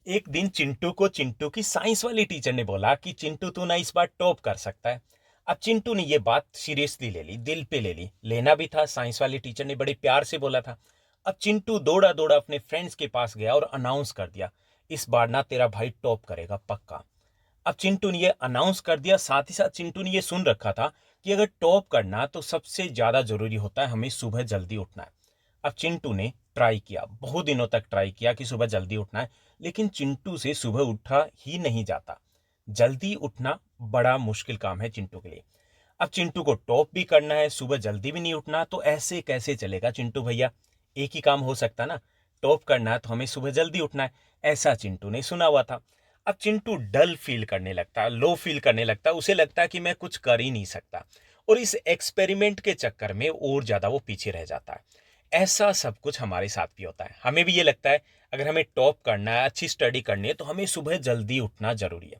एक दिन चिंटू को चिंटू की साइंस वाली टीचर ने बोला कि चिंटू तू ना इस बार टॉप कर सकता है। अब चिंटू ने ये बात सीरियसली ले ली, दिल पे ले ली। लेना भी था, साइंस वाली टीचर ने बड़े प्यार से बोला था। अब चिंटू दौड़ा दौड़ा अपने फ्रेंड्स के पास गया और अनाउंस कर दिया, इस बार ना तेरा भाई टॉप करेगा पक्का। अब चिंटू ने ये अनाउंस कर दिया, साथ ही साथ चिंटू ने ये सुन रखा था कि अगर टॉप करना तो सबसे ज़्यादा ज़रूरी होता है हमें सुबह जल्दी उठना है। अब चिंटू ने ट्राई किया, बहुत दिनों तक ट्राई किया कि सुबह जल्दी उठना है, लेकिन चिंटू से सुबह उठा ही नहीं जाता। जल्दी उठना बड़ा मुश्किल काम है चिंटू के लिए। अब चिंटू को टॉप भी करना है, सुबह जल्दी भी नहीं उठना, तो ऐसे कैसे चलेगा चिंटू भैया? एक ही काम हो सकता ना, टॉप करना है तो हमें सुबह जल्दी उठना है। ऐसा चिंटू ने सुना हुआ था। अब चिंटू डल फील करने लगता है, लो फील करने लगता है, उसे लगता है कि मैं कुछ कर ही नहीं सकता, और इस एक्सपेरिमेंट के चक्कर में और ज़्यादा वो पीछे रह जाता है। ऐसा सब कुछ हमारे साथ भी होता है, हमें भी ये लगता है अगर हमें टॉप करना है, अच्छी स्टडी करनी है, तो हमें सुबह जल्दी उठना जरूरी है।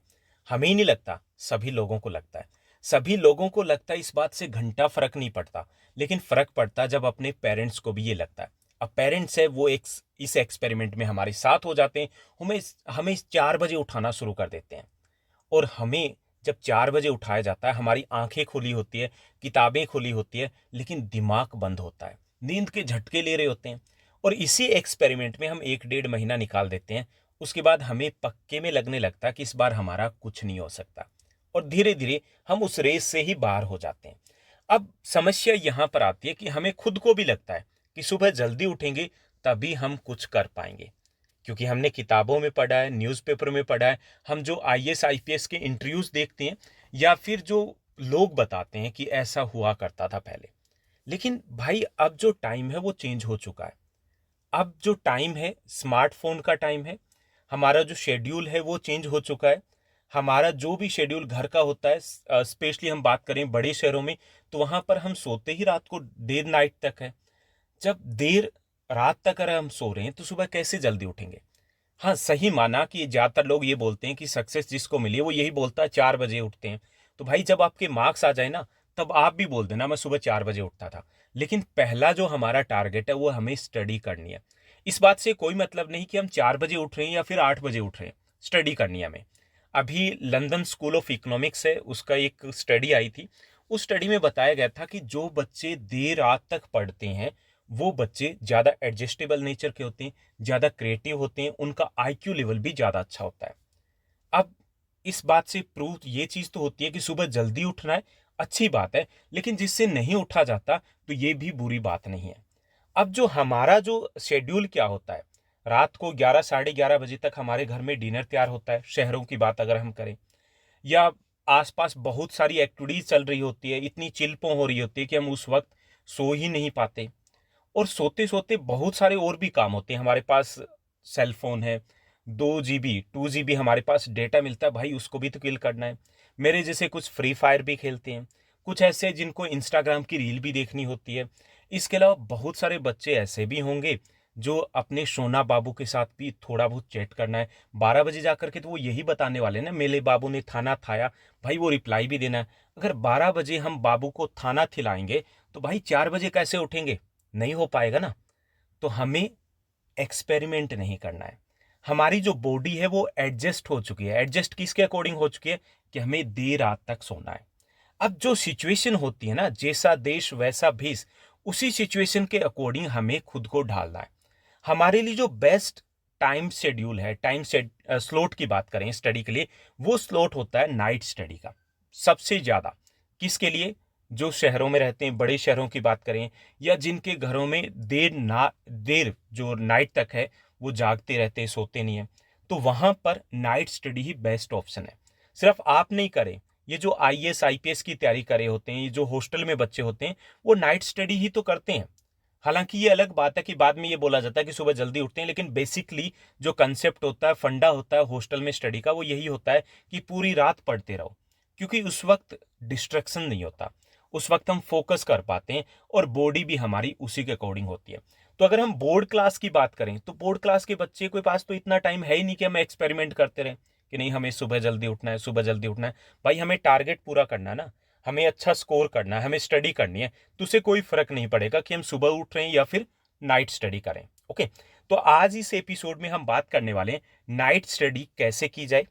हमें ही नहीं लगता, सभी लोगों को लगता है। सभी लोगों को लगता है, इस बात से घंटा फर्क नहीं पड़ता, लेकिन फर्क पड़ता जब अपने पेरेंट्स को भी ये लगता है। अब पेरेंट्स है वो एक इस एक्सपेरिमेंट में हमारे साथ हो जाते हैं। हमें हमें 4 बजे उठाना शुरू कर देते हैं, और हमें जब 4 बजे उठाया जाता है, हमारी आंखें खुली होती है, किताबें खुली होती है, लेकिन दिमाग बंद होता है, नींद के झटके ले रहे होते हैं। और इसी एक्सपेरिमेंट में हम 1 डेढ़ महीना निकाल देते हैं। उसके बाद हमें पक्के में लगने लगता है कि इस बार हमारा कुछ नहीं हो सकता, और धीरे धीरे हम उस रेस से ही बाहर हो जाते हैं। अब समस्या यहाँ पर आती है कि हमें खुद को भी लगता है कि सुबह जल्दी उठेंगे तभी हम कुछ कर पाएंगे, क्योंकि हमने किताबों में पढ़ा है, न्यूज़पेपर में पढ़ा है, हम जो आईएएस आईपीएस के इंटरव्यूज देखते हैं, या फिर जो लोग बताते हैं कि ऐसा हुआ करता था पहले। लेकिन भाई अब जो टाइम है वो चेंज हो चुका है। अब जो टाइम है स्मार्टफोन का टाइम है। हमारा जो शेड्यूल है वो चेंज हो चुका है। हमारा जो भी शेड्यूल घर का होता है, स्पेशली हम बात करें बड़े शहरों में, तो वहां पर हम सोते ही रात को देर नाइट तक है। जब देर रात तक अगर हम सो रहे हैं तो सुबह कैसे जल्दी उठेंगे? हाँ, सही माना कि ज़्यादातर लोग ये बोलते हैं कि सक्सेस जिसको मिली है वो यही बोलता है 4 बजे उठते हैं। तो भाई जब आपके मार्क्स आ जाए ना, तब आप भी बोल देना मैं सुबह 4 बजे उठता था। लेकिन पहला जो हमारा टारगेट है वो हमें स्टडी करनी है। इस बात से कोई मतलब नहीं कि हम 4 बजे उठ रहे हैं या फिर 8 बजे उठ रहे हैं, स्टडी करनी है हमें। अभी लंदन स्कूल ऑफ इकोनॉमिक्स है, उसका एक स्टडी आई थी। उस स्टडी में बताया गया था कि जो बच्चे देर रात तक पढ़ते हैं वो बच्चे ज़्यादा एडजस्टेबल नेचर के होते हैं, ज़्यादा क्रिएटिव होते हैं, उनका आईक्यू लेवल भी ज़्यादा अच्छा होता है। अब इस बात से प्रूव ये चीज़ तो होती है कि सुबह जल्दी उठना है, अच्छी बात है, लेकिन जिससे नहीं उठा जाता तो ये भी बुरी बात नहीं है। अब जो हमारा जो शेड्यूल क्या होता है, रात को 11 साढ़े 11 बजे तक हमारे घर में डिनर तैयार होता है, शहरों की बात अगर हम करें, या आसपास बहुत सारी एक्टिविटीज चल रही होती है, इतनी चिल्पों हो रही होती है कि हम उस वक्त सो ही नहीं पाते। और सोते सोते बहुत सारे और भी काम होते हैं हमारे पास। सेल फोन है, 2 GB 2 GB हमारे पास डेटा मिलता है, भाई उसको भी तो किल करना है। मेरे जैसे कुछ फ्री फायर भी खेलते हैं, कुछ ऐसे जिनको इंस्टाग्राम की रील भी देखनी होती है। इसके अलावा बहुत सारे बच्चे ऐसे भी होंगे जो अपने सोना बाबू के साथ भी थोड़ा बहुत चैट करना है। 12 बजे जाकर के तो वो यही बताने वाले ना, मेरे बाबू ने थाना थाया, भाई वो रिप्लाई भी देना है। अगर 12 बजे हम बाबू को थाना खिलाएंगे तो भाई 4 बजे कैसे उठेंगे? नहीं हो पाएगा ना। तो हमें एक्सपेरिमेंट नहीं करना है। हमारी जो बॉडी है वो एडजस्ट हो चुकी है। एडजस्ट किसके अकॉर्डिंग हो चुकी है? कि हमें देर रात तक सोना है। अब जो सिचुएशन होती है ना, जैसा देश वैसा भेष, उसी सिचुएशन के अकॉर्डिंग हमें खुद को ढालना है। हमारे लिए जो बेस्ट टाइम शेड्यूल है, टाइम सेट स्लॉट की बात करें स्टडी के लिए, वो स्लॉट होता है नाइट स्टडी का। सबसे ज़्यादा किसके लिए? जो शहरों में रहते हैं, बड़े शहरों की बात करें, या जिनके घरों में देर जो नाइट तक है वो जागते रहते हैं, सोते नहीं है, तो वहां पर नाइट स्टडी ही बेस्ट ऑप्शन है। सिर्फ आप नहीं करें, ये जो आईएएस आईपीएस की तैयारी करे होते हैं, ये जो हॉस्टल में बच्चे होते हैं, वो नाइट स्टडी ही तो करते हैं। हालांकि ये अलग बात है कि बाद में ये बोला जाता है कि सुबह जल्दी उठते हैं, लेकिन बेसिकली जो कंसेप्ट होता है, फंडा होता है हॉस्टल में स्टडी का, वो यही होता है कि पूरी रात पढ़ते रहो, क्योंकि उस वक्त डिस्ट्रैक्शन नहीं होता। उस वक्त हम फोकस कर पाते हैं, और बॉडी भी हमारी उसी के अकॉर्डिंग होती है। तो अगर हम बोर्ड क्लास की बात करें, तो बोर्ड क्लास के बच्चे के पास तो इतना टाइम है ही नहीं कि हम एक्सपेरिमेंट करते रहें कि नहीं हमें सुबह जल्दी उठना है, सुबह जल्दी उठना है। भाई हमें टारगेट पूरा करना है ना, हमें अच्छा स्कोर करना है, हमें स्टडी करनी है। तो उससे कोई फर्क नहीं पड़ेगा कि हम सुबह उठ रहे हैं या फिर नाइट स्टडी करें। ओके। तो आज इस एपिसोड में हम बात करने वाले हैं नाइट स्टडी कैसे की जाए,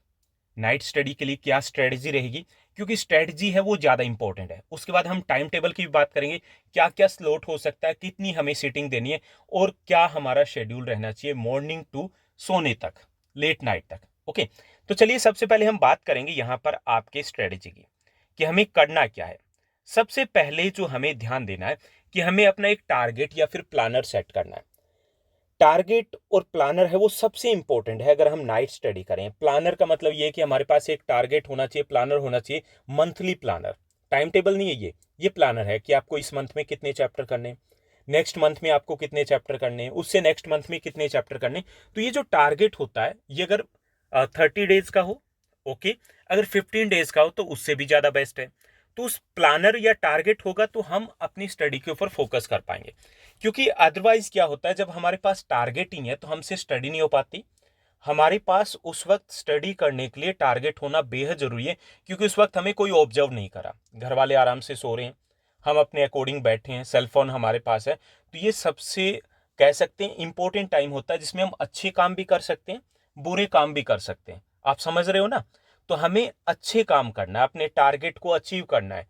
नाइट स्टडी के लिए क्या स्ट्रेटजी रहेगी, क्योंकि स्ट्रेटजी है वो ज़्यादा इंपॉर्टेंट है। उसके बाद हम टाइम टेबल की भी बात करेंगे, क्या क्या स्लॉट हो सकता है, कितनी हमें सीटिंग देनी है और क्या हमारा शेड्यूल रहना चाहिए मॉर्निंग टू सोने तक, लेट नाइट तक। ओके, तो चलिए सबसे पहले हम बात करेंगे यहाँ पर आपके स्ट्रेटजी की कि हमें करना क्या है। सबसे पहले जो हमें ध्यान देना है कि हमें अपना एक टारगेट या फिर प्लानर सेट करना है। टारगेट और प्लानर है वो सबसे इंपॉर्टेंट है अगर हम नाइट स्टडी करें। प्लानर का मतलब ये है कि हमारे पास एक टारगेट होना चाहिए, प्लानर होना चाहिए, मंथली प्लानर। टाइम टेबल नहीं है ये प्लानर है कि आपको इस मंथ में कितने चैप्टर करने हैं, नेक्स्ट मंथ में आपको कितने चैप्टर करने हैं, उससे नेक्स्ट मंथ में कितने चैप्टर करने हैं। तो ये जो टारगेट होता है ये अगर 30 डेज का हो, ओके, अगर 15 डेज का हो तो उससे भी ज़्यादा बेस्ट है। तो उस प्लानर या टारगेट होगा तो हम अपनी स्टडी के ऊपर फोकस कर पाएंगे, क्योंकि अदरवाइज क्या होता है, जब हमारे पास टारगेट ही है तो हमसे स्टडी नहीं हो पाती। हमारे पास उस वक्त स्टडी करने के लिए टारगेट होना बेहद जरूरी है, क्योंकि उस वक्त हमें कोई ऑब्जर्व नहीं करा, घर वाले आराम से सो रहे हैं, हम अपने अकॉर्डिंग बैठे हैं, सेलफोन हमारे पास है। तो ये सबसे कह सकते हैं इंपॉर्टेंट टाइम होता है जिसमें हम अच्छे काम भी कर सकते हैं, बुरे काम भी कर सकते हैं। आप समझ रहे हो ना? तो हमें अच्छे काम करना है, अपने टारगेट को अचीव करना है,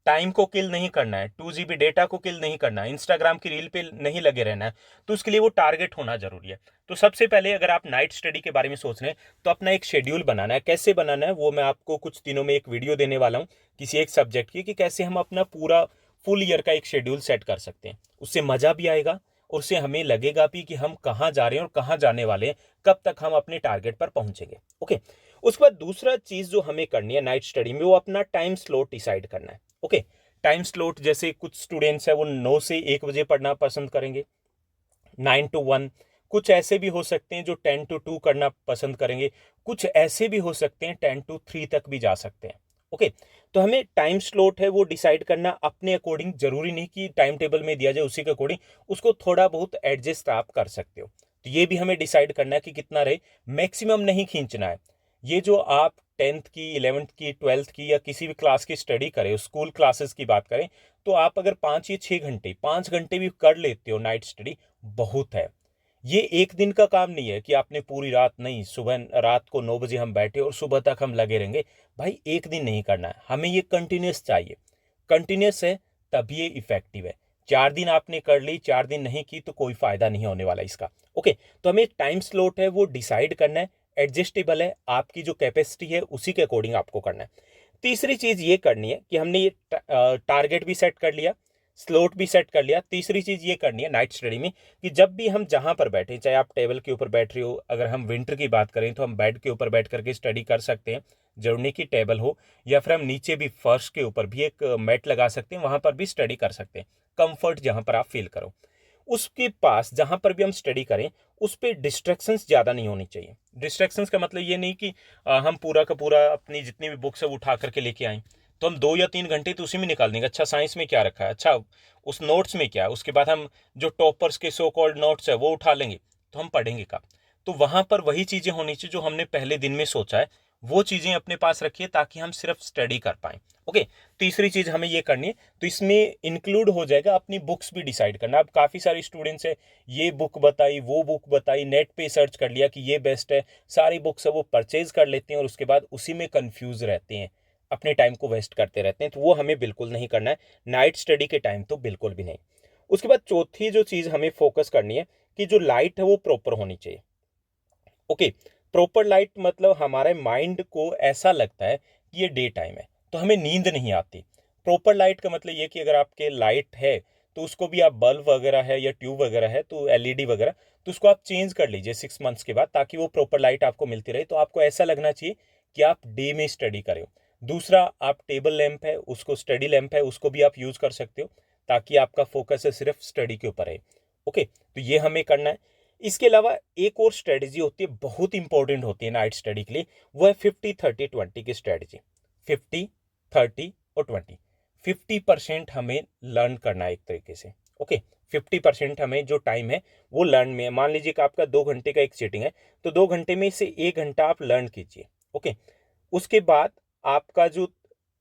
टाइम को किल नहीं करना है, 2 GB डेटा को किल नहीं करना है, इंस्टाग्राम की रील पे नहीं लगे रहना है। तो उसके लिए वो टारगेट होना जरूरी है। तो सबसे पहले अगर आप नाइट स्टडी के बारे में सोच रहे हैं तो अपना एक शेड्यूल बनाना है। कैसे बनाना है वो मैं आपको कुछ दिनों में एक वीडियो देने वाला हूँ किसी एक सब्जेक्ट की, कि कैसे हम अपना पूरा फुल ईयर का एक शेड्यूल सेट कर सकते हैं। उससे मजा भी आएगा और उससे हमें लगेगा भी कि हम कहाँ जा रहे हैं और कहाँ जाने वाले हैं, कब तक हम अपने टारगेट पर पहुंचेंगे। ओके, उसके बाद दूसरा चीज जो हमें करनी है नाइट स्टडी में, वो अपना टाइम स्लॉट डिसाइड करना है। ओके, टाइम स्लॉट जैसे कुछ स्टूडेंट्स है वो 9 से 1 बजे पढ़ना पसंद करेंगे, 9 to 1। कुछ ऐसे भी हो सकते हैं जो 10 to 2 करना पसंद करेंगे, कुछ ऐसे भी हो सकते हैं 10 to 3 तक भी जा सकते हैं। ओके, तो हमें टाइम स्लॉट है वो डिसाइड करना अपने अकॉर्डिंग, जरूरी नहीं कि टाइम टेबल में दिया जाए उसी के अकॉर्डिंग, उसको थोड़ा बहुत एडजस्ट आप कर सकते हो। तो ये भी हमें डिसाइड करना है कि कितना रहे, मैक्सिमम नहीं खींचना है। ये जो आप 10th की, 11th की, 12th की या किसी भी क्लास की स्टडी करें, स्कूल क्लासेस की बात करें, तो आप अगर 5 या 6 घंटे, 5 घंटे भी कर लेते हो नाइट स्टडी, बहुत है। ये एक दिन का काम नहीं है कि आपने पूरी रात नहीं, सुबह रात को 9 बजे हम बैठे और सुबह तक हम लगे रहेंगे। भाई एक दिन नहीं करना है, हमें ये कंटिन्यूस चाहिए। कंटिन्यूस है तभी ये इफेक्टिव है। 4 दिन आपने कर ली, 4 दिन नहीं की तो कोई फायदा नहीं होने वाला इसका। ओके, तो हमें टाइम स्लॉट है वो डिसाइड करना है, एडजस्टेबल है, आपकी जो कैपेसिटी है उसी के अकॉर्डिंग आपको करना है। तीसरी चीज ये करनी है कि हमने ये टारगेट भी सेट कर लिया, स्लॉट भी सेट कर लिया। तीसरी चीज ये करनी है नाइट स्टडी में कि जब भी हम जहां पर बैठे, चाहे आप टेबल के ऊपर बैठ रहे हो, अगर हम विंटर की बात करें तो हम बेड के ऊपर बैठ करके स्टडी कर सकते हैं, जरूरी नहीं कि टेबल हो, या फिर हम नीचे भी फर्श के ऊपर भी एक मैट लगा सकते हैं, वहां पर भी स्टडी कर सकते हैं, कंफर्ट जहां पर आप फील करो। उसके पास जहां पर भी हम स्टडी करें उस पर डिस्ट्रैक्शंस ज़्यादा नहीं होनी चाहिए। डिस्ट्रैक्शंस का मतलब ये नहीं कि हम पूरा का पूरा अपनी जितनी भी बुक्स है वो उठा करके लेके आए, तो हम 2 या 3 घंटे तो उसी में निकाल देंगे। अच्छा साइंस में क्या रखा है, अच्छा उस नोट्स में क्या है, उसके बाद हम जो टॉपर्स के सो कॉल्ड नोट्स है वो उठा लेंगे, तो हम पढ़ेंगे कब? तो वहां पर वही चीज़ें होनी चाहिए जो हमने पहले दिन में सोचा है, वो चीज़ें अपने पास रखिए ताकि हम सिर्फ स्टडी कर पाएं। ओके, तीसरी चीज़ हमें ये करनी है, तो इसमें इंक्लूड हो जाएगा अपनी बुक्स भी डिसाइड करना। अब काफ़ी सारे स्टूडेंट्स है, ये बुक बताई, वो बुक बताई, नेट पे सर्च कर लिया कि ये बेस्ट है, सारी बुक्स है वो परचेज कर लेते हैं और उसके बाद उसी में कंफ्यूज रहते हैं, अपने टाइम को वेस्ट करते रहते हैं। तो वो हमें बिल्कुल नहीं करना है, नाइट स्टडी के टाइम तो बिल्कुल भी नहीं। उसके बाद चौथी जो चीज़ हमें फोकस करनी है कि जो लाइट है वो प्रॉपर होनी चाहिए। ओके, प्रॉपर लाइट मतलब हमारे माइंड को ऐसा लगता है कि ये डे टाइम है तो हमें नींद नहीं आती। प्रॉपर लाइट का मतलब ये कि अगर आपके लाइट है तो उसको भी आप बल्ब वगैरह है या ट्यूब वगैरह है तो एलईडी वगैरह, तो उसको आप चेंज कर लीजिए 6 मंथ्स के बाद, ताकि वो प्रॉपर लाइट आपको मिलती रहे। तो आपको ऐसा लगना चाहिए कि आप डे में स्टडी करें हो। दूसरा, आप टेबल लैंप है उसको, स्टडी लैंप है उसको भी आप यूज कर सकते हो, ताकि आपका फोकस है सिर्फ स्टडी के ऊपर है। ओके, तो ये हमें करना है। इसके अलावा एक और स्ट्रेटजी होती है, बहुत इंपॉर्टेंट होती है नाइट स्टडी के लिए, वो है 50-30-20 की स्ट्रेटजी। 50, 30 और 20। 50% हमें लर्न करना है एक तरीके से। ओके, 50% हमें जो टाइम है वो लर्न में है। मान लीजिए कि आपका 2 घंटे का एक सीटिंग है, तो 2 घंटे में से 1 घंटा आप लर्न कीजिए। ओके, उसके बाद आपका जो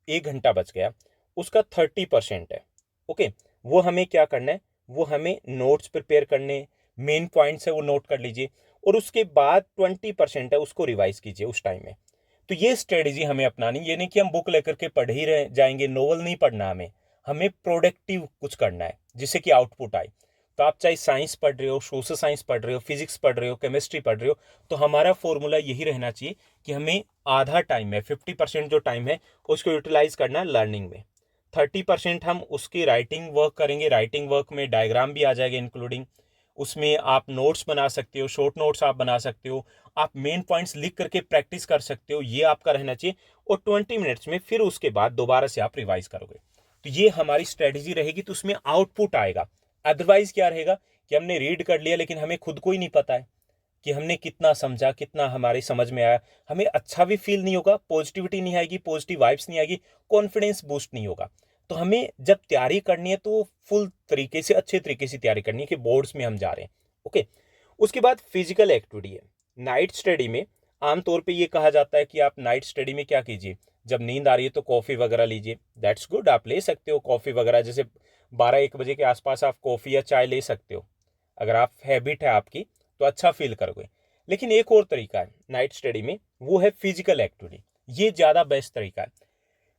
1 घंटा बच गया उसका 30% है। ओके, वो हमें क्या करना है, वो हमें नोट्स प्रिपेयर करने, मेन पॉइंट्स है वो नोट कर लीजिए, और उसके बाद 20% है उसको रिवाइज कीजिए उस टाइम में। तो ये स्ट्रेटजी हमें अपनानी, ये नहीं कि हम बुक लेकर के पढ़ ही रह जाएंगे, नोवेल नहीं पढ़ना हमें, हमें प्रोडक्टिव कुछ करना है जिससे कि आउटपुट आए। तो आप चाहे साइंस पढ़ रहे हो, सोशल साइंस पढ़ रहे हो, फिजिक्स पढ़ रहे हो, केमिस्ट्री पढ़ रहे हो, तो हमारा फॉर्मूला यही रहना चाहिए कि हमें आधा टाइम है, 50% जो टाइम है उसको यूटिलाइज करना है लर्निंग में, 30% हम उसकी राइटिंग वर्क करेंगे। राइटिंग वर्क में डायग्राम भी आ जाएगा इंक्लूडिंग, उसमें आप नोट्स बना सकते हो, शॉर्ट नोट्स आप बना सकते हो, आप मेन पॉइंट्स लिख करके प्रैक्टिस कर सकते हो, ये आपका रहना चाहिए। और 20 मिनट्स में फिर उसके बाद दोबारा से आप रिवाइज करोगे। तो ये हमारी स्ट्रेटजी रहेगी, तो उसमें आउटपुट आएगा। अदरवाइज क्या रहेगा कि हमने रीड कर लिया लेकिन हमें खुद को ही नहीं पता है कि हमने कितना समझा, कितना हमारे समझ में आया, हमें अच्छा भी फील नहीं होगा, पॉजिटिविटी नहीं आएगी, पॉजिटिव वाइब्स नहीं आएगी, कॉन्फिडेंस बूस्ट नहीं होगा। तो हमें जब तैयारी करनी है तो फुल तरीके से, अच्छे तरीके से तैयारी करनी है कि बोर्ड्स में हम जा रहे हैं। ओके, उसके बाद फिजिकल एक्टिविटी है। नाइट स्टडी में आमतौर पे ये कहा जाता है कि आप नाइट स्टडी में क्या कीजिए, जब नींद आ रही है तो कॉफ़ी वगैरह लीजिए। दैट्स गुड, आप ले सकते हो कॉफ़ी वगैरह, जैसे 12-1 बजे के आसपास आप कॉफ़ी या चाय ले सकते हो, अगर आप हैबिट है आपकी तो अच्छा फील करोगे। लेकिन एक और तरीका है नाइट स्टडी में, वो है फिजिकल एक्टिविटी। ये ज़्यादा बेस्ट तरीका है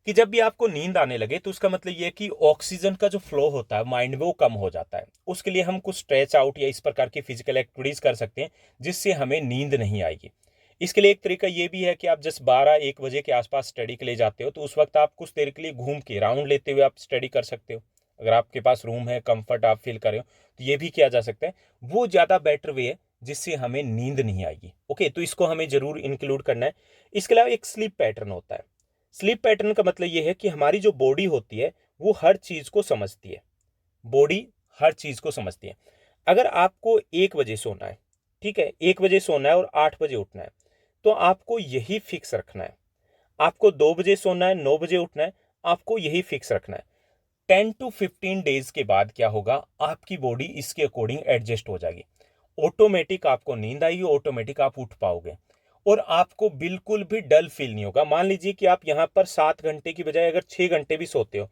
कि जब भी आपको नींद आने लगे तो उसका मतलब ये है कि ऑक्सीजन का जो फ्लो होता है माइंड में वो कम हो जाता है। उसके लिए हम कुछ स्ट्रेच आउट या इस प्रकार की फिजिकल एक्टिविटीज कर सकते हैं जिससे हमें नींद नहीं आएगी। इसके लिए एक तरीका ये भी है कि आप जस्ट 12-1 बजे के आसपास स्टडी के लिए जाते हो तो उस वक्त आप कुछ देर के लिए घूम के राउंड लेते हुए आप स्टडी कर सकते हो। अगर आपके पास रूम है, कंफर्ट आप फील कर रहे हो, तो ये भी किया जा सकता है। वो ज़्यादा बेटर वे है जिससे हमें नींद नहीं आएगी। ओके, तो इसको हमें जरूर इंक्लूड करना है। इसके अलावा एक स्लीप पैटर्न होता है। स्लीप पैटर्न का मतलब ये है कि हमारी जो बॉडी होती है वो हर चीज को समझती है। बॉडी हर चीज को समझती है। अगर आपको 1 बजे सोना है, ठीक है, 1 बजे सोना है और 8 बजे उठना है, तो आपको यही फिक्स रखना है। आपको 2 बजे सोना है, 9 बजे उठना है, आपको यही फिक्स रखना है। 10 to 15 डेज के बाद क्या होगा, आपकी बॉडी इसके अकॉर्डिंग एडजस्ट हो जाएगी। ऑटोमेटिक आपको नींद आएगी, ऑटोमेटिक आप उठ पाओगे और आपको बिल्कुल भी डल फील नहीं होगा। मान लीजिए कि आप यहाँ पर 7 घंटे की बजाय अगर 6 घंटे भी सोते हो,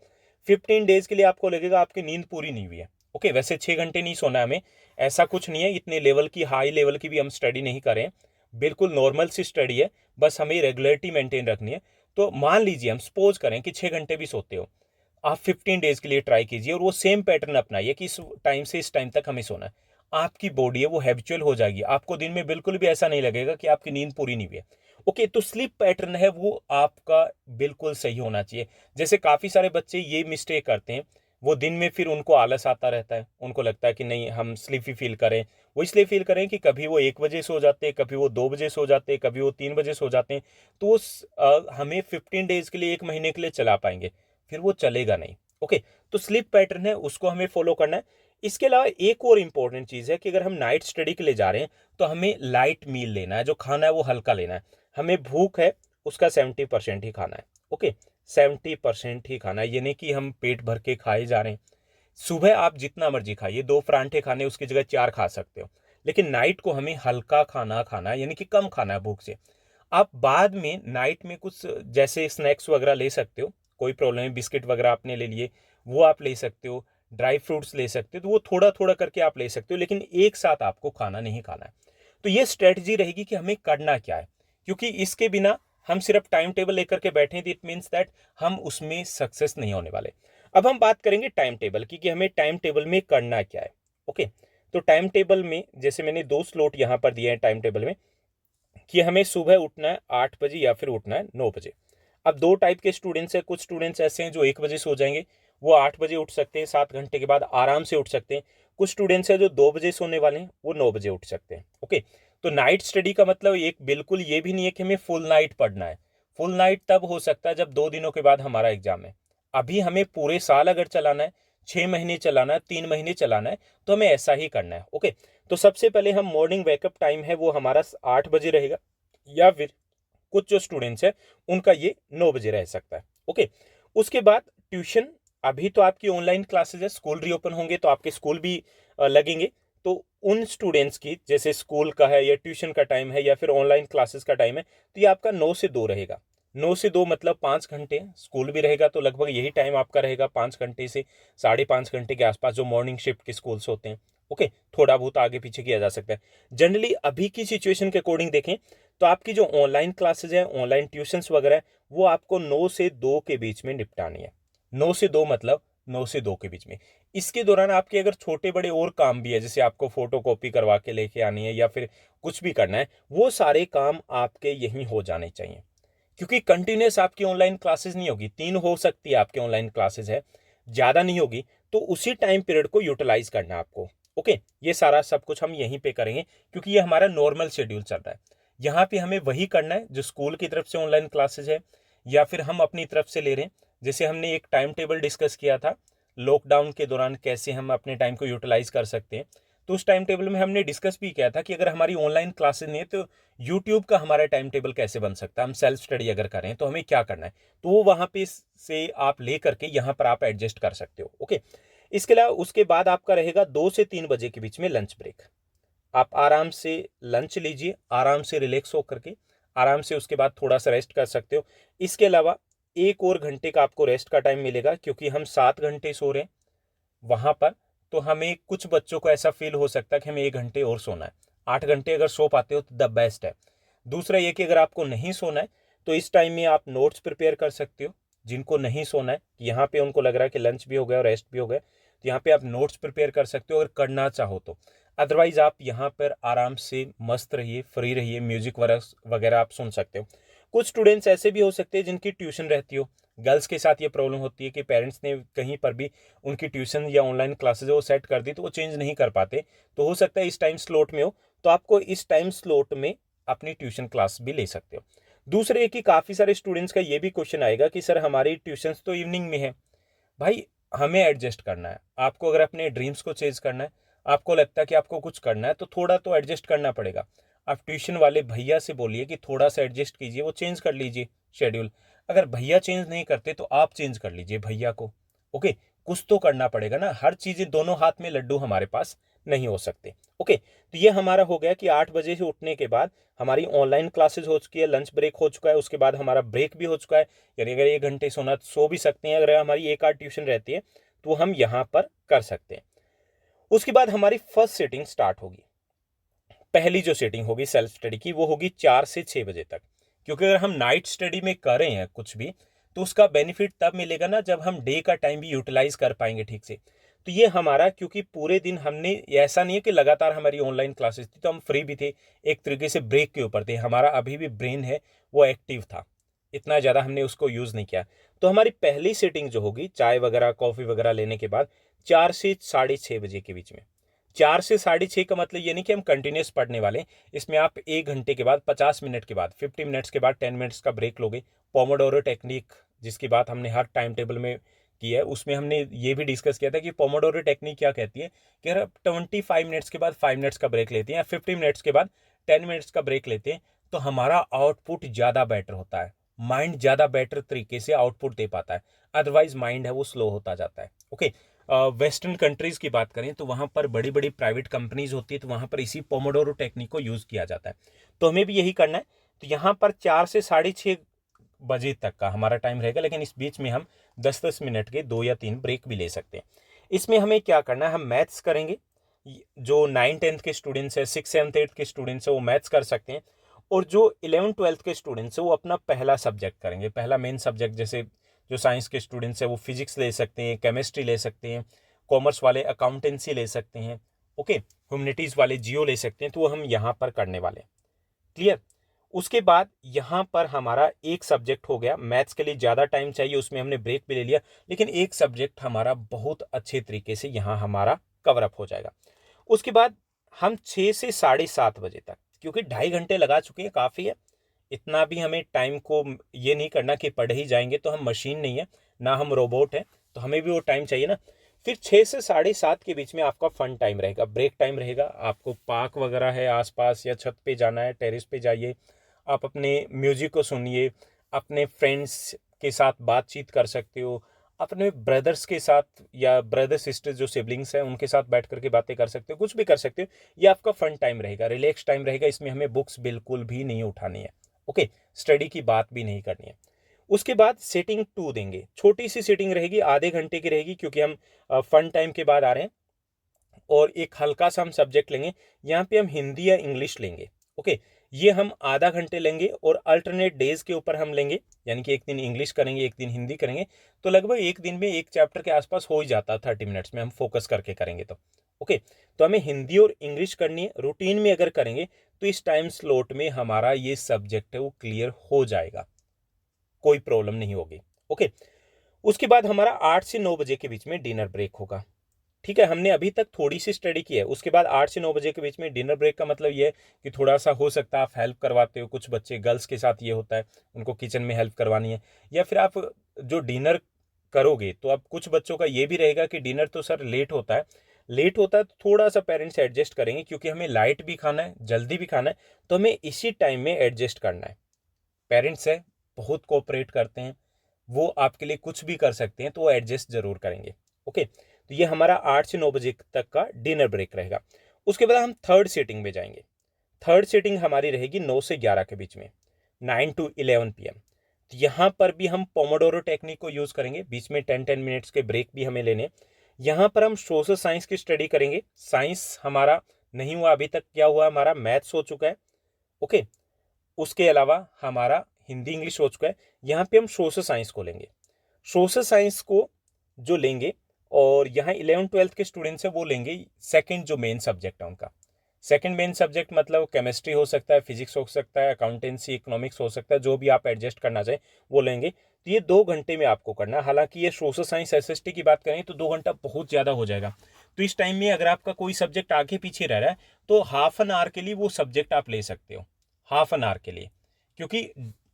15 डेज के लिए आपको लगेगा आपकी नींद पूरी नहीं हुई है। ओके, वैसे 6 घंटे नहीं सोना है हमें, ऐसा कुछ नहीं है, इतने लेवल की, हाई लेवल की भी हम स्टडी नहीं करें, बिल्कुल नॉर्मल सी स्टडी है, बस हमें रेगुलरिटी मेंटेन रखनी है। तो मान लीजिए हम सपोज करें कि 6 घंटे भी सोते हो, आप 15 डेज के लिए ट्राई कीजिए और वो सेम पैटर्न अपनाइए कि इस टाइम से इस टाइम तक हमें सोना है। आपकी बॉडी है वो हैबिचुअल हो जाएगी, आपको दिन में बिल्कुल भी ऐसा नहीं लगेगा कि आपकी नींद पूरी नहीं हुई है। ओके, तो स्लीप पैटर्न है वो आपका बिल्कुल सही होना चाहिए। जैसे काफ़ी सारे बच्चे ये मिस्टेक करते हैं, वो दिन में फिर उनको आलस आता रहता है, उनको लगता है कि नहीं हम स्लीपी फील करें। वो इसलिए फील करें कि कभी वो 1 बजे सो जाते हैं, कभी वो 2 बजे सो जाते हैं, कभी वो 3 बजे सो जाते हैं। तो वो हमें 15 डेज के लिए, 1 महीने के लिए चला पाएंगे, फिर वो चलेगा नहीं। ओके, तो स्लीप पैटर्न है उसको हमें फॉलो करना है। इसके अलावा एक और इंपॉर्टेंट चीज़ है कि अगर हम नाइट स्टडी के लिए जा रहे हैं तो हमें लाइट मील लेना है, जो खाना है वो हल्का लेना है। हमें भूख है उसका 70% ही खाना है। ओके, 70% ही खाना है, ये नहीं कि हम पेट भर के खाए जा रहे हैं। सुबह आप जितना मर्जी खाइए, 2 परांठे खाने उसकी जगह 4 खा सकते हो, लेकिन नाइट को हमें हल्का खाना खाना है, यानी कि कम खाना है भूख से। आप बाद में नाइट में कुछ जैसे स्नैक्स वगैरह ले सकते हो, कोई प्रॉब्लम है, बिस्किट वगैरह आपने ले लिए वो आप ले सकते हो, ड्राई फ्रूट्स ले सकते हो, तो वो थोड़ा थोड़ा करके आप ले सकते हो, लेकिन एक साथ आपको खाना नहीं खाना है। तो ये स्ट्रेटजी रहेगी कि हमें करना क्या है, क्योंकि इसके बिना हम सिर्फ टाइम टेबल लेकर के बैठे हैं, इट मीन्स दैट हम उसमें सक्सेस नहीं होने वाले। अब हम बात करेंगे टाइम टेबल की कि हमें टाइम टेबल में करना क्या है। ओके, तो टाइम टेबल में जैसे मैंने 2 स्लॉट यहाँ पर दिए हैं टाइम टेबल में कि हमें सुबह उठना है 8 बजे या फिर उठना है 9 बजे। अब दो टाइप के स्टूडेंट्स हैं, कुछ स्टूडेंट्स ऐसे हैं जो 1 बजे सो जाएंगे, वो 8 बजे उठ सकते हैं, 7 घंटे के बाद आराम से उठ सकते हैं। कुछ स्टूडेंट्स हैं जो 2 बजे सोने वाले हैं, वो 9 बजे उठ सकते हैं। ओके, तो नाइट स्टडी का मतलब एक बिल्कुल ये भी नहीं है कि हमें फुल नाइट पढ़ना है। फुल नाइट तब हो सकता है जब 2 दिनों के बाद हमारा एग्जाम है। अभी हमें पूरे साल अगर चलाना है, 6 महीने चलाना है, 3 महीने चलाना है, तो हमें ऐसा ही करना है। ओके, तो सबसे पहले हम मॉर्निंग वेकअप टाइम है वो हमारा 8 बजे रहेगा, या फिर कुछ जो स्टूडेंट्स है उनका ये 9 बजे रह सकता है। ओके, उसके बाद ट्यूशन, अभी तो आपकी ऑनलाइन क्लासेस है, स्कूल रीओपन होंगे तो आपके स्कूल भी लगेंगे, तो उन स्टूडेंट्स की जैसे स्कूल का है या ट्यूशन का टाइम है या फिर ऑनलाइन क्लासेस का टाइम है, तो ये आपका 9 से 2 रहेगा। 9 से 2 मतलब 5 घंटे, स्कूल भी रहेगा तो लगभग यही टाइम आपका रहेगा, 5 घंटे से 5.5 घंटे के आसपास, जो मॉर्निंग शिफ्ट के स्कूल्स होते हैं। ओके, थोड़ा बहुत आगे पीछे किया जा सकता है। जनरली अभी की सिचुएशन के अकॉर्डिंग देखें तो आपकी जो ऑनलाइन क्लासेज है, ऑनलाइन ट्यूशंस वगैरह है, वो आपको 9 से 2 के बीच में निपटानी है। 9 से 2 मतलब 9 से 2 के बीच में। इसके दौरान आपके अगर छोटे बड़े और काम भी है, जैसे आपको फोटो कॉपी करवा के लेके आनी है या फिर कुछ भी करना है, वो सारे काम आपके यहीं हो जाने चाहिए। क्योंकि कंटिन्यूस आपकी ऑनलाइन क्लासेस नहीं होगी, 3 हो सकती है आपकी ऑनलाइन क्लासेस है, ज़्यादा नहीं होगी, तो उसी टाइम पीरियड को यूटिलाइज करना है आपको। ओके, ये सारा सब कुछ हम यहीं पे करेंगे क्योंकि ये हमारा नॉर्मल शेड्यूल चल रहा है। यहाँ पे हमें वही करना है जो स्कूल की तरफ से ऑनलाइन क्लासेज है या फिर हम अपनी तरफ से ले रहे हैं। जैसे हमने एक टाइम टेबल डिस्कस किया था लॉकडाउन के दौरान, कैसे हम अपने टाइम को यूटिलाइज कर सकते हैं। तो उस टाइम टेबल में हमने डिस्कस भी किया था कि अगर हमारी ऑनलाइन क्लासेज नहीं है तो यूट्यूब का हमारा टाइम टेबल कैसे बन सकता है, हम सेल्फ स्टडी अगर करें तो हमें क्या करना है। तो वो वहाँ पे से आप ले करके यहाँ पर आप एडजस्ट कर सकते हो। ओके, इसके अलावा उसके बाद आपका रहेगा 2 से 3 बजे के बीच में लंच ब्रेक। आप आराम से लंच लीजिए, आराम से रिलैक्स होकर के, आराम से उसके बाद थोड़ा सा रेस्ट कर सकते हो। इसके अलावा 1 और घंटे का आपको रेस्ट का टाइम मिलेगा, क्योंकि हम 7 घंटे सो रहे हैं वहाँ पर, तो हमें कुछ बच्चों को ऐसा फील हो सकता है कि हमें 1 घंटे और सोना है। 8 घंटे अगर सो पाते हो तो द बेस्ट है। दूसरा ये कि अगर आपको नहीं सोना है तो इस टाइम में आप नोट्स प्रिपेयर कर सकते हो। जिनको नहीं सोना है, यहाँ पे उनको लग रहा है कि लंच भी हो गया और रेस्ट भी हो गया, तो यहाँ पे आप नोट्स प्रिपेयर कर सकते हो अगर करना चाहो तो। अदरवाइज आप यहाँ पर आराम से मस्त रहिए, फ्री रहिए, म्यूजिक वगैरह आप सुन सकते हो। कुछ स्टूडेंट्स ऐसे भी हो सकते हैं जिनकी ट्यूशन रहती हो। गर्ल्स के साथ ये प्रॉब्लम होती है कि पेरेंट्स ने कहीं पर भी उनकी ट्यूशन या ऑनलाइन क्लासेज वो सेट कर दी तो वो चेंज नहीं कर पाते, तो हो सकता है इस टाइम स्लॉट में हो, तो आपको इस टाइम स्लॉट में अपनी ट्यूशन क्लास भी ले सकते हो। दूसरे कि काफ़ी सारे स्टूडेंट्स का ये भी क्वेश्चन आएगा कि सर हमारी ट्यूशन्स तो इवनिंग में है। भाई, हमें एडजस्ट करना है। आपको अगर अपने ड्रीम्स को चेज करना है, आपको लगता है कि आपको कुछ करना है, तो थोड़ा तो एडजस्ट करना पड़ेगा। आप ट्यूशन वाले भैया से बोलिए कि थोड़ा सा एडजस्ट कीजिए, वो चेंज कर लीजिए शेड्यूल। अगर भैया चेंज नहीं करते तो आप चेंज कर लीजिए भैया को। ओके, कुछ तो करना पड़ेगा ना, हर चीज़ें दोनों हाथ में लड्डू हमारे पास नहीं हो सकते। ओके, तो ये हमारा हो गया कि 8 बजे से उठने के बाद हमारी ऑनलाइन क्लासेस हो चुकी है, लंच ब्रेक हो चुका है, उसके बाद हमारा ब्रेक भी हो चुका है। यानी अगर 1 घंटे सोना तो सो भी सकते हैं, अगर हमारी एक आध ट्यूशन रहती है तो हम यहाँ पर कर सकते हैं। उसके बाद हमारी फर्स्ट सेटिंग स्टार्ट होगी। पहली जो सेटिंग होगी सेल्फ स्टडी की, वो होगी 4 से 6 बजे तक। क्योंकि अगर हम नाइट स्टडी में कर रहे हैं कुछ भी, तो उसका बेनिफिट तब मिलेगा ना जब हम डे का टाइम भी यूटिलाइज कर पाएंगे ठीक से। तो ये हमारा, क्योंकि पूरे दिन हमने, ऐसा नहीं है कि लगातार हमारी ऑनलाइन क्लासेस थी तो हम फ्री भी थे, एक तरीके से ब्रेक के ऊपर थे, हमारा अभी भी ब्रेन है वो एक्टिव था, इतना ज़्यादा हमने उसको यूज़ नहीं किया। तो हमारी पहली सेटिंग जो होगी चाय वगैरह कॉफ़ी वगैरह लेने के बाद 4 से 6:30 बजे के बीच में। 4 से 6:30 का मतलब ये नहीं कि हम कंटिन्यूस पढ़ने वाले। इसमें आप 1 घंटे के बाद, 50 मिनट के बाद, 50 मिनट्स के बाद 10 मिनट्स का ब्रेक लोगे। पोमोडोरो टेक्निक जिसकी बात हमने हर टाइम टेबल में की है, उसमें हमने ये भी डिस्कस किया था कि पोमोडोरो टेक्निक क्या कहती है कि अगर आप 25 मिनट्स के बाद 5 मिनट्स का ब्रेक लेते हैं या 50 मिनट्स के बाद 10 मिनट्स का ब्रेक लेते हैं, तो हमारा आउटपुट ज़्यादा बेटर होता है। माइंड ज़्यादा बेटर तरीके से आउटपुट दे पाता है। अदरवाइज माइंड है वो स्लो होता जाता है। ओके, वेस्टर्न कंट्रीज़ की बात करें तो वहाँ पर बड़ी बड़ी प्राइवेट कंपनीज होती है, तो वहाँ पर इसी पोमोडोरो टेक्निक को यूज़ किया जाता है। तो हमें भी यही करना है। तो यहाँ पर 4 से 6:30 बजे तक का हमारा टाइम रहेगा, लेकिन इस बीच में हम 10-10 मिनट के 2 या 3 ब्रेक भी ले सकते हैं। इसमें हमें क्या करना है, हम मैथ्स करेंगे। जो 9-10 के स्टूडेंट्स हैं, 6-7-8 के स्टूडेंट्स हैं, वो मैथ्स कर सकते हैं। और जो 11-12 के स्टूडेंट्स हैं वो अपना पहला सब्जेक्ट करेंगे, पहला मेन सब्जेक्ट। जैसे जो साइंस के स्टूडेंट्स हैं वो फिजिक्स ले सकते हैं, केमिस्ट्री ले सकते हैं, कॉमर्स वाले अकाउंटेंसी ले सकते हैं, ओके, ह्यूमनिटीज़ वाले जियो ले सकते हैं। तो वो हम यहाँ पर करने वाले हैं। क्लियर। उसके बाद यहाँ पर हमारा एक सब्जेक्ट हो गया, मैथ्स के लिए ज़्यादा टाइम चाहिए, उसमें हमने ब्रेक भी ले लिया, लेकिन एक सब्जेक्ट हमारा बहुत अच्छे तरीके से यहाँ हमारा कवर अप हो जाएगा। उसके बाद हम 6 से 7:30 बजे तक, क्योंकि 2.5 घंटे लगा चुके हैं, काफ़ी है। इतना भी हमें टाइम को ये नहीं करना कि पढ़ ही जाएंगे, तो हम मशीन नहीं है ना, हम रोबोट हैं, तो हमें भी वो टाइम चाहिए ना। फिर 6 से 7:30 के बीच में आपका फन टाइम रहेगा, ब्रेक टाइम रहेगा। आपको पार्क वगैरह है आसपास या छत पे जाना है, टेरेस पे जाइए, आप अपने म्यूजिक को सुनिए, अपने फ्रेंड्स के साथ बातचीत कर सकते हो, अपने ब्रदर्स के साथ या ब्रदर सिस्टर जो सिबलिंग्स हैं उनके साथ बैठ करके बातें कर सकते हो, कुछ भी कर सकते हो। ये आपका फन टाइम रहेगा, रिलैक्स टाइम रहेगा। इसमें हमें बुक्स बिल्कुल भी नहीं उठानी है, ओके, स्टडी की बात भी नहीं करनी है। उसके बाद सेटिंग 2 देंगे, छोटी सी सेटिंग रहेगी, आधे घंटे की रहेगी, क्योंकि हम फन टाइम के बाद आ रहे हैं। और एक हल्का सा हम सब्जेक्ट लेंगे, यहाँ पे हम हिंदी या इंग्लिश लेंगे। ओके, ये हम आधा घंटे लेंगे और अल्टरनेट डेज के ऊपर हम लेंगे, यानी कि एक दिन इंग्लिश करेंगे एक दिन हिंदी करेंगे, तो लगभग एक दिन में एक चैप्टर के आसपास हो ही जाता है 30 मिनट्स में, हम फोकस करके करेंगे तो। ओके, तो हमें हिंदी और इंग्लिश करनी है। रूटीन में अगर करेंगे तो इस टाइम स्लॉट में हमारा ये सब्जेक्ट है वो क्लियर हो जाएगा, कोई प्रॉब्लम नहीं होगी। ओके, उसके बाद हमारा 8 से 9 बजे के बीच में डिनर ब्रेक होगा। ठीक है, हमने अभी तक थोड़ी सी स्टडी की है। उसके बाद 8 से 9 बजे के बीच में डिनर ब्रेक का मतलब ये है कि थोड़ा सा हो सकता है आप हेल्प करवाते हो, कुछ बच्चे गर्ल्स के साथ ये होता है उनको किचन में हेल्प करवानी है, या फिर आप जो डिनर करोगे तो अब कुछ बच्चों का ये भी रहेगा कि डिनर तो सर लेट होता है, लेट होता है तो थोड़ा सा पेरेंट्स एडजस्ट करेंगे, क्योंकि हमें लाइट भी खाना है जल्दी भी खाना है, तो हमें इसी टाइम में एडजस्ट करना है। पेरेंट्स है, बहुत कोऑपरेट करते हैं, वो आपके लिए कुछ भी कर सकते हैं, तो वो एडजस्ट जरूर करेंगे। ओके, तो ये हमारा 8 से 9 बजे तक का डिनर ब्रेक रहेगा। उसके बाद हम थर्ड सीटिंग में जाएंगे। थर्ड सीटिंग हमारी रहेगी 9 से 11 के बीच में, 9 to 11 PM। तो यहाँ पर भी हम पोमोडोरो टेक्निक को यूज़ करेंगे, बीच में 10-10 मिनट्स के ब्रेक भी हमें लेने। यहाँ पर हम सोशल साइंस की स्टडी करेंगे। साइंस हमारा नहीं हुआ अभी तक, क्या हुआ हमारा मैथ्स हो चुका है। ओके, उसके अलावा हमारा हिंदी इंग्लिश हो चुका है। यहाँ पे हम सोशल साइंस को लेंगे। सोशल साइंस को जो लेंगे, और यहाँ 11-12 के स्टूडेंट्स हैं वो लेंगे सेकंड जो मेन सब्जेक्ट है उनका। सेकंड मेन सब्जेक्ट मतलब केमिस्ट्री हो सकता है, फिजिक्स हो सकता है, अकाउंटेंसी, इकोनॉमिक्स हो सकता है, जो भी आप एडजस्ट करना चाहें वो लेंगे। तो ये 2 घंटे में आपको करना है। हालांकि ये सोशल साइंस SST की बात करें तो 2 घंटा बहुत ज़्यादा हो जाएगा। तो इस टाइम में अगर आपका कोई सब्जेक्ट आगे पीछे रह रहा है तो हाफ एन आवर के लिए वो सब्जेक्ट आप ले सकते हो, हाफ एन आवर के लिए। क्योंकि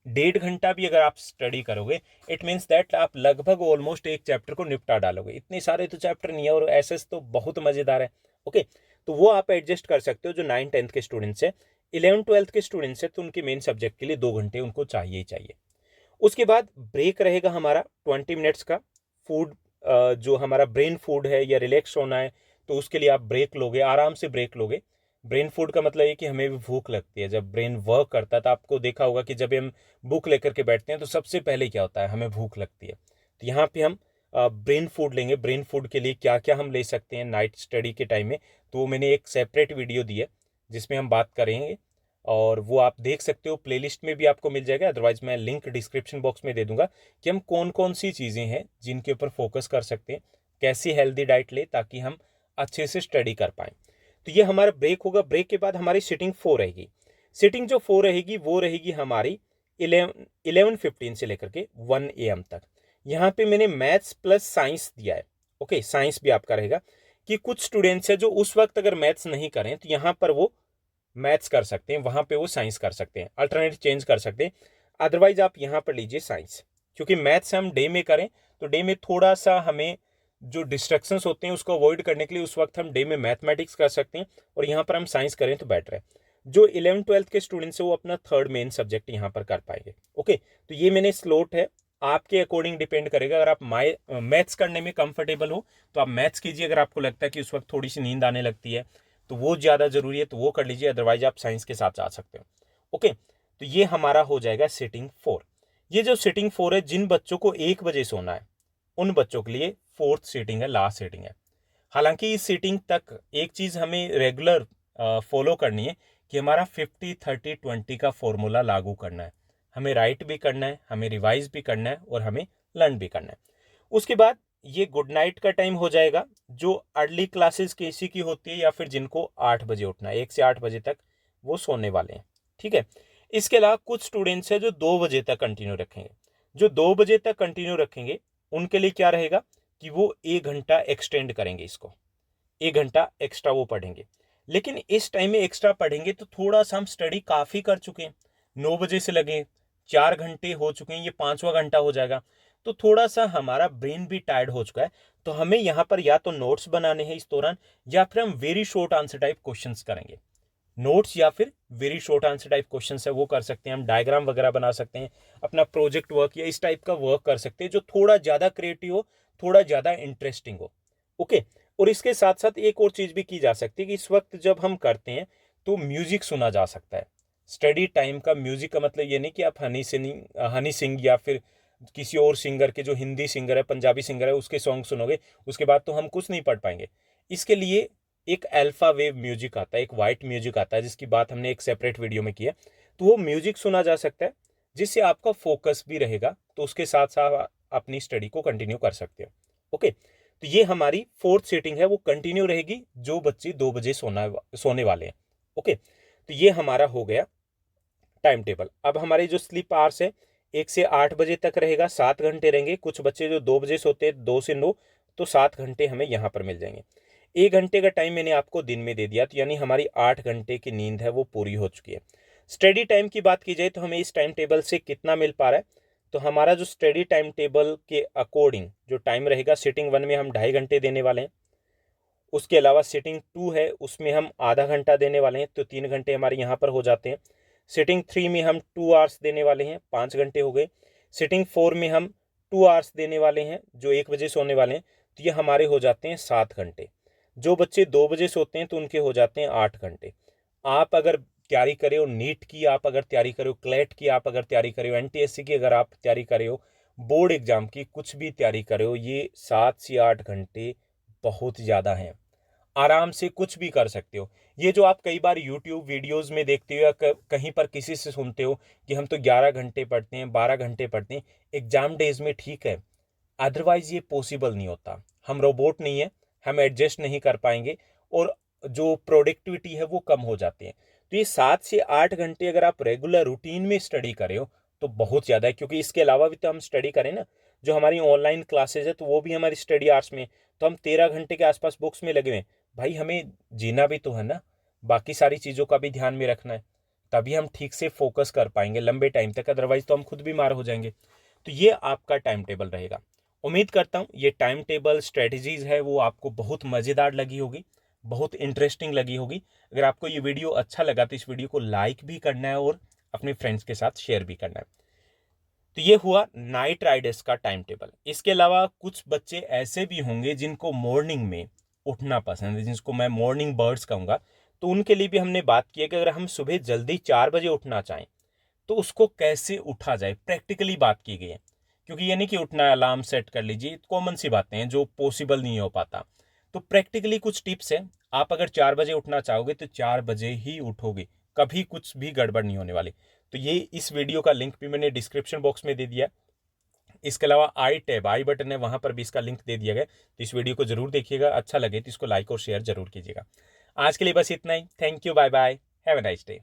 1.5 घंटा भी अगर आप स्टडी करोगे, इट मीन्स दैट आप लगभग ऑलमोस्ट एक चैप्टर को निपटा डालोगे। इतने सारे तो चैप्टर नहीं है, और एसएस तो बहुत मज़ेदार है। ओके, तो वो आप एडजस्ट कर सकते हो। जो 9-10 के स्टूडेंट्स हैं, 11-12 के स्टूडेंट्स हैं, तो उनके मेन सब्जेक्ट के लिए 2 घंटे उनको चाहिए ही चाहिए। उसके बाद ब्रेक रहेगा हमारा 20 मिनट्स का। फूड, जो हमारा ब्रेन फूड है या रिलैक्स होना है तो उसके लिए आप ब्रेक लोगे, आराम से ब्रेक लोगे। ब्रेन फूड का मतलब ये कि हमें भी भूख लगती है, जब ब्रेन वर्क करता है तो आपको देखा होगा कि जब हम बुक लेकर के बैठते हैं तो सबसे पहले क्या होता है, हमें भूख लगती है। तो यहाँ पे हम ब्रेन फूड लेंगे। ब्रेन फूड के लिए क्या क्या हम ले सकते हैं नाइट स्टडी के टाइम में, तो वो मैंने एक सेपरेट वीडियो दी है जिसमें हम बात करेंगे, और वो आप देख सकते हो, प्लेलिस्ट में भी आपको मिल जाएगा। अदरवाइज मैं लिंक डिस्क्रिप्शन बॉक्स में दे दूंगा कि हम कौन कौन सी चीज़ें हैं जिनके ऊपर फोकस कर सकते हैं, कैसी हेल्दी डाइट ले ताकि हम अच्छे से स्टडी कर पाएँ। तो ये हमारा ब्रेक होगा। ब्रेक के बाद हमारी सिटिंग 4 रहेगी। सिटिंग जो 4 रहेगी वो रहेगी हमारी 11:15 से लेकर के 1 AM तक। यहाँ पे मैंने मैथ्स प्लस साइंस दिया है। ओके, साइंस भी आपका रहेगा कि कुछ स्टूडेंट्स हैं जो उस वक्त अगर मैथ्स नहीं करें तो यहाँ पर वो मैथ्स कर सकते हैं, वहाँ पे वो साइंस कर सकते हैं, अल्टरनेट चेंज कर सकते हैं। अदरवाइज आप यहाँ पर लीजिए साइंस, क्योंकि मैथ्स हम डे में करें तो डे में थोड़ा सा हमें जो डिस्ट्रैक्शंस होते हैं उसको अवॉइड करने के लिए उस वक्त हम डे में मैथमेटिक्स कर सकते हैं, और यहाँ पर हम साइंस करें तो बेटर है। जो 11-12 के स्टूडेंट्स हैं वो अपना थर्ड मेन सब्जेक्ट यहाँ पर कर पाएंगे। ओके, तो ये मैंने स्लॉट है, आपके अकॉर्डिंग डिपेंड करेगा। अगर आप मैथ्स करने में कंफर्टेबल हो तो आप मैथ्स कीजिए, अगर आपको लगता है कि उस वक्त थोड़ी सी नींद आने लगती है तो वो ज़्यादा ज़रूरी है तो वो कर लीजिए, अदरवाइज आप साइंस के साथ जा सकते हो। ओके, तो ये हमारा हो जाएगा सिटिंग 4। ये जो सिटिंग 4 है, जिन बच्चों को 1 बजे सोना है उन बच्चों के लिए फोर्थ सीटिंग है, लास्ट सीटिंग है। हालांकि इस सीटिंग तक एक चीज़ हमें रेगुलर फॉलो करनी है कि हमारा 50-30-20 का फॉर्मूला लागू करना है। हमें राइट भी करना है, हमें रिवाइज भी करना है, और हमें लर्न भी करना है। उसके बाद ये गुड नाइट का टाइम हो जाएगा। जो अर्ली क्लासेस केसी की होती है या फिर जिनको 8 बजे उठना है, 1 से 8 बजे तक वो सोने वाले हैं। ठीक है, इसके अलावा कुछ स्टूडेंट्स हैं जो 2 बजे तक कंटिन्यू रखेंगे। जो 2 बजे तक कंटिन्यू रखेंगे उनके लिए क्या रहेगा कि वो 1 घंटा एक्सटेंड करेंगे, इसको 1 घंटा एक्स्ट्रा वो पढ़ेंगे। लेकिन इस टाइम में एक्स्ट्रा पढ़ेंगे तो थोड़ा सा हम स्टडी काफ़ी कर चुके हैं, 9 बजे से लगे 4 घंटे हो चुके हैं, ये 5वां घंटा हो जाएगा, तो थोड़ा सा हमारा ब्रेन भी टायर्ड हो चुका है। तो हमें यहाँ पर या तो नोट्स बनाने हैं इस दौरान, या फिर हम very short answer type questions करेंगे। नोट्स या फिर very short answer type question है वो कर सकते हैं, हम डायग्राम वगैरह बना सकते हैं, अपना प्रोजेक्ट वर्क या इस टाइप का वर्क कर सकते हैं जो थोड़ा ज़्यादा क्रिएटिव हो, थोड़ा ज़्यादा इंटरेस्टिंग हो। ओके, और इसके साथ साथ एक और चीज़ भी की जा सकती है कि इस वक्त जब हम करते हैं तो म्यूजिक सुना जा सकता है। स्टडी टाइम का म्यूजिक का मतलब ये नहीं कि आप हनी सिंह या फिर किसी और सिंगर के, जो हिंदी सिंगर है पंजाबी सिंगर है उसके सॉन्ग सुनोगे, उसके बाद तो हम कुछ नहीं पढ़ पाएंगे। इसके लिए एक अल्फा वेव म्यूजिक आता है, एक वाइट म्यूजिक आता है, जिसकी बात हमने एक सेपरेट वीडियो में की है। तो वो म्यूजिक सुना जा सकता है, जिससे आपका फोकस भी रहेगा, तो उसके साथ साथ अपनी स्टडी को कंटिन्यू कर सकते हो। ओके, तो ये हमारी फोर्थ सीटिंग है, वो कंटिन्यू रहेगी जो बच्चे 2 बजे सोने वाले हैं। ओके, तो ये हमारा हो गया टाइम टेबल। अब हमारे जो स्लीप आवर्स है 1 से 8 बजे तक रहेगा, 7 घंटे रहेंगे। कुछ बच्चे जो 2 बजे सोते हैं 2 से 9, तो 7 घंटे हमें यहाँ पर मिल जाएंगे। 1 घंटे का टाइम मैंने आपको दिन में दे दिया, तो यानी हमारी 8 घंटे की नींद है वो पूरी हो चुकी है। स्टडी टाइम की बात की जाए तो हमें इस टाइम टेबल से कितना मिल पा रहा है, तो हमारा जो स्टडी टाइम टेबल के अकॉर्डिंग जो टाइम रहेगा, सिटिंग 1 में हम 2.5 घंटे देने वाले हैं। उसके अलावा सिटिंग 2 है, उसमें हम आधा घंटा देने वाले हैं, तो 3 घंटे हमारे यहाँ पर हो जाते हैं। सिटिंग 3 में हम 2 आवर्स देने वाले हैं, 5 घंटे हो गए। सिटिंग 4 में हम 2 आवर्स देने वाले हैं, जो 1 बजे सोने वाले हैं, तो ये हमारे हो जाते हैं 7 घंटे। जो बच्चे 2 बजे सोते हैं तो उनके हो जाते हैं 8 घंटे। आप अगर तैयारी करे हो नीट की, आप अगर तैयारी करे हो क्लैट की, आप अगर तैयारी करे हो एनटीएससी की, अगर आप तैयारी करे हो बोर्ड एग्जाम की, कुछ भी तैयारी करे हो, ये 7 से 8 घंटे बहुत ज़्यादा हैं। आराम से कुछ भी कर सकते हो। ये जो आप कई बार यूट्यूब वीडियोस में देखते हो या कहीं पर किसी से सुनते हो कि हम तो 11 घंटे पढ़ते हैं, 12 घंटे पढ़ते हैं, एग्जाम डेज में ठीक है, अदरवाइज ये पॉसिबल नहीं होता। हम रोबोट नहीं है, हम एडजस्ट नहीं कर पाएंगे और जो प्रोडक्टिविटी है वो कम हो जाती है। तो ये 7 से 8 घंटे अगर आप रेगुलर रूटीन में स्टडी करे हो तो बहुत ज़्यादा है, क्योंकि इसके अलावा भी तो हम स्टडी करें ना, जो हमारी ऑनलाइन क्लासेज है तो वो भी हमारी स्टडी आवर्स में, तो हम 13 घंटे के आसपास बुक्स में लगे हुए हैं। भाई हमें जीना भी तो है ना, बाकी सारी चीज़ों का भी ध्यान में रखना है, तभी हम ठीक से फोकस कर पाएंगे लंबे टाइम तक, अदरवाइज तो हम खुद बीमार हो जाएंगे। तो ये आपका टाइम टेबल रहेगा। उम्मीद करता हूँ ये टाइम टेबल स्ट्रेटजीज है वो आपको बहुत मज़ेदार लगी होगी, बहुत इंटरेस्टिंग लगी होगी। अगर आपको ये वीडियो अच्छा लगा तो इस वीडियो को लाइक भी करना है और अपने फ्रेंड्स के साथ शेयर भी करना है। तो ये हुआ नाइट राइडर्स का टाइम टेबल। इसके अलावा कुछ बच्चे ऐसे भी होंगे जिनको मॉर्निंग में उठना पसंद है, जिसको मैं मॉर्निंग बर्ड्स कहूँगा, तो उनके लिए भी हमने बात की है कि अगर हम सुबह जल्दी 4 बजे उठना चाहें तो उसको कैसे उठा जाए, प्रैक्टिकली बात की गई है। क्योंकि ये नहीं कि उठना अलार्म सेट कर लीजिए, कॉमन सी बातें हैं जो पॉसिबल नहीं हो पाता। तो प्रैक्टिकली कुछ टिप्स हैं, आप अगर 4 बजे उठना चाहोगे तो 4 बजे ही उठोगे, कभी कुछ भी गड़बड़ नहीं होने वाली। तो ये इस वीडियो का लिंक भी मैंने डिस्क्रिप्शन बॉक्स में दे दिया। इसके अलावा आई टैब आई बटन है, वहां पर भी इसका लिंक दे दिया गया, तो इस वीडियो को जरूर देखिएगा। अच्छा लगे तो इसको लाइक और शेयर जरूर कीजिएगा। आज के लिए बस इतना ही। Thank you, bye bye, have a nice day.